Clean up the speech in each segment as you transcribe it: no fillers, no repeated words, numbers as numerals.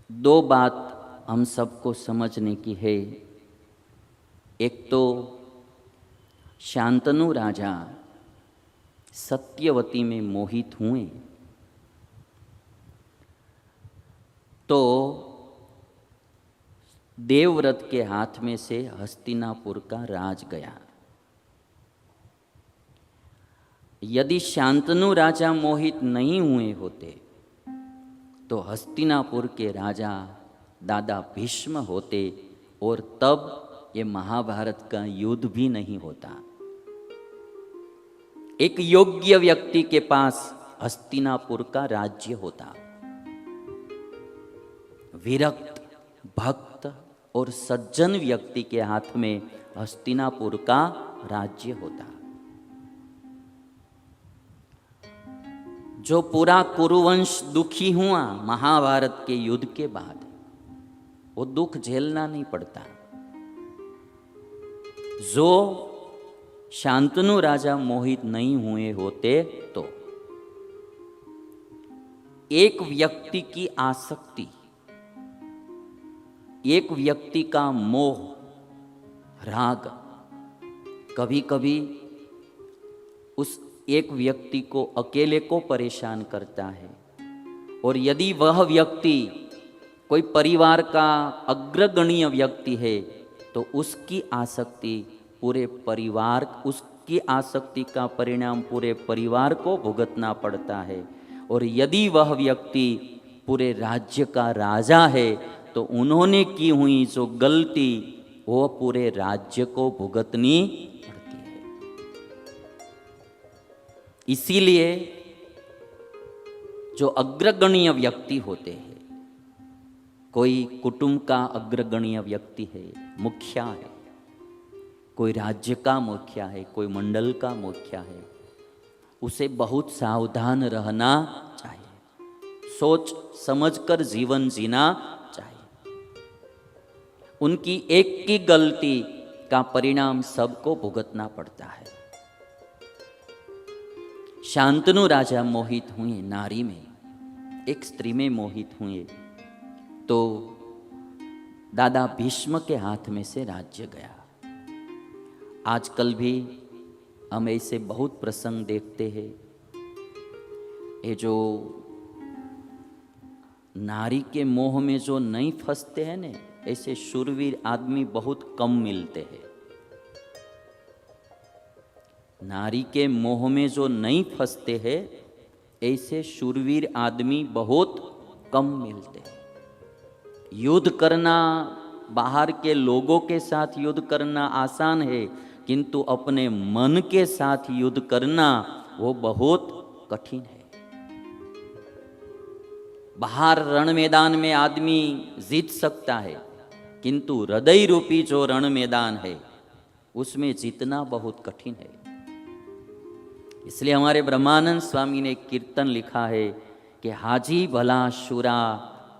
दो बात हम सबको समझने की है। एक तो शांतनु राजा सत्यवती में मोहित हुए तो देवव्रत के हाथ में से हस्तिनापुर का राज गया। यदि शांतनु राजा मोहित नहीं हुए होते तो हस्तिनापुर के राजा दादा भीष्म होते और तब ये महाभारत का युद्ध भी नहीं होता। एक योग्य व्यक्ति के पास हस्तिनापुर का राज्य होता। विरक्त, भक्त और सज्जन व्यक्ति के हाथ में हस्तिनापुर का राज्य होता। जो पूरा कुरुवंश दुखी हुआ महाभारत के युद्ध के बाद, वो दुख झेलना नहीं पड़ता। जो शांतनु राजा मोहित नहीं हुए होते तो एक व्यक्ति की आसक्ति, एक व्यक्ति का मोह, राग कभी कभी उस एक व्यक्ति को अकेले को परेशान करता है। और यदि वह व्यक्ति कोई परिवार का अग्रगण्य व्यक्ति है तो उसकी आसक्ति पूरे परिवार, उसकी आसक्ति का परिणाम पूरे परिवार को भुगतना पड़ता है। और यदि वह व्यक्ति पूरे राज्य का राजा है तो उन्होंने की हुई जो गलती वो पूरे राज्य को भुगतनी पड़ती है। इसीलिए जो अग्रगण्य व्यक्ति होते हैं, कोई कुटुंब का अग्रगण्य व्यक्ति है, मुखिया है, कोई राज्य का मुखिया है, कोई मंडल का मुखिया है, उसे बहुत सावधान रहना चाहिए, सोच समझकर जीवन जीना चाहिए। उनकी एक की गलती का परिणाम सबको भुगतना पड़ता है। शांतनु राजा मोहित हुए नारी में, एक स्त्री में मोहित हुए तो दादा भीष्म के हाथ में से राज्य गया। आजकल भी हम ऐसे बहुत प्रसंग देखते हैं। ये जो नारी के मोह में जो नहीं फंसते हैं ने, ऐसे शूरवीर आदमी बहुत कम मिलते हैं। नारी के मोह में जो नहीं फंसते हैं ऐसे शूरवीर आदमी बहुत कम मिलते हैं। युद्ध करना, बाहर के लोगों के साथ युद्ध करना आसान है, किंतु अपने मन के साथ युद्ध करना वो बहुत कठिन है। बाहर रण मैदान में आदमी जीत सकता है, किंतु हृदय रूपी जो रण मैदान है उसमें जीतना बहुत कठिन है। इसलिए हमारे ब्रह्मानंद स्वामी ने एक कीर्तन लिखा है कि हाजी भला शुरा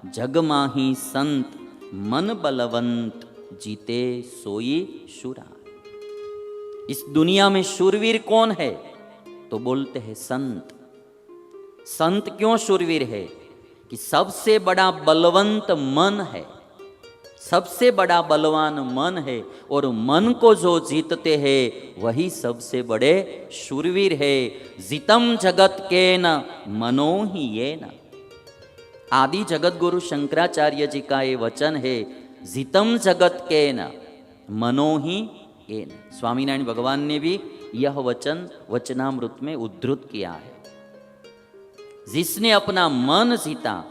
जग माही संत, मन बलवंत जीते सोई शुरा। इस दुनिया में शूरवीर कौन है तो बोलते हैं संत। संत क्यों शूरवीर है कि सबसे बड़ा बलवंत मन है, सबसे बड़ा बलवान मन है, और मन को जो जीतते हैं वही सबसे बड़े शूरवीर है। जितम जगत के न मनो ही ये न। आदि जगत गुरु शंकराचार्य जी का ये वचन है, जितम जगत के न मनो ही ये न। स्वामीनारायण भगवान ने भी यह वचन वचनामृत में उद्धृत किया है। जिसने अपना मन जीता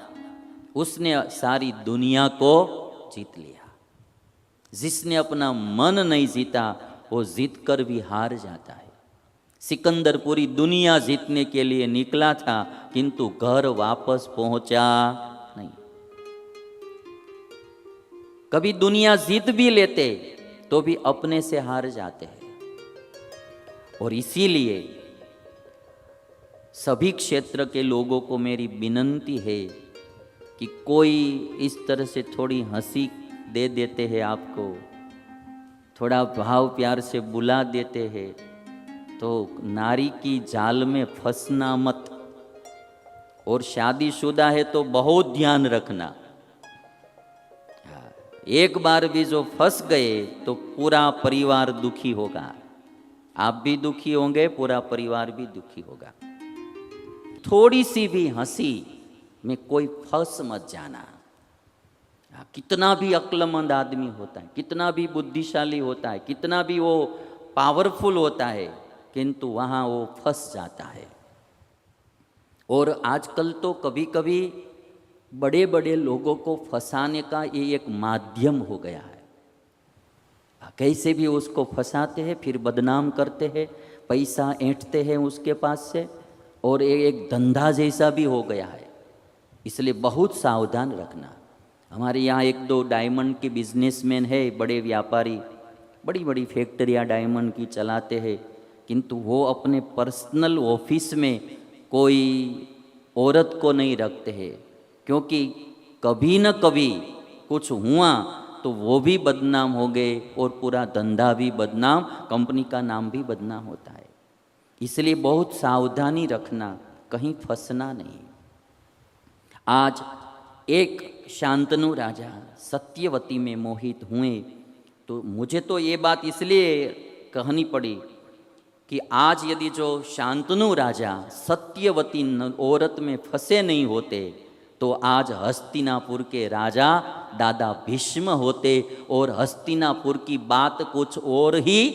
उसने सारी दुनिया को जीत लिया। जिसने अपना मन नहीं जीता वो जीत कर भी हार जाता है। सिकंदर पूरी दुनिया जीतने के लिए निकला था, किंतु घर वापस पहुंचा नहीं। कभी दुनिया जीत भी लेते तो भी अपने से हार जाते हैं। और इसीलिए सभी क्षेत्र के लोगों को मेरी विनंती है कि कोई इस तरह से थोड़ी हंसी दे देते हैं, आपको थोड़ा भाव प्यार से बुला देते हैं, तो नारी की जाल में फंसना मत। और शादीशुदा है तो बहुत ध्यान रखना, एक बार भी जो फंस गए तो पूरा परिवार दुखी होगा। आप भी दुखी होंगे, पूरा परिवार भी दुखी होगा। थोड़ी सी भी हंसी में कोई फंस मत जाना। कितना भी अक्लमंद आदमी होता है, कितना भी बुद्धिशाली होता है, कितना भी वो पावरफुल होता है, किंतु वहाँ वो फंस जाता है। और आजकल तो कभी कभी बड़े बड़े लोगों को फंसाने का ये एक माध्यम हो गया है। कैसे भी उसको फंसाते हैं, फिर बदनाम करते हैं, पैसा ऐंठते हैं उसके पास से, और ये एक धंधा जैसा भी हो गया है। इसलिए बहुत सावधान रखना। हमारे यहाँ एक दो डायमंड के बिजनेसमैन है, बड़े व्यापारी, बड़ी बड़ी फैक्ट्रियाँ डायमंड की चलाते हैं, किंतु वो अपने पर्सनल ऑफिस में कोई औरत को नहीं रखते हैं, क्योंकि कभी न कभी कुछ हुआ तो वो भी बदनाम हो गए और पूरा धंधा भी बदनाम, कंपनी का नाम भी बदनाम होता है। इसलिए बहुत सावधानी रखना, कहीं फंसना नहीं। आज एक शांतनु राजा सत्यवती में मोहित हुए, तो मुझे तो ये बात इसलिए कहनी पड़ी कि आज यदि जो शांतनु राजा सत्यवती औरत में फंसे नहीं होते तो आज हस्तिनापुर के राजा दादा भीष्म होते, और हस्तिनापुर की बात कुछ और ही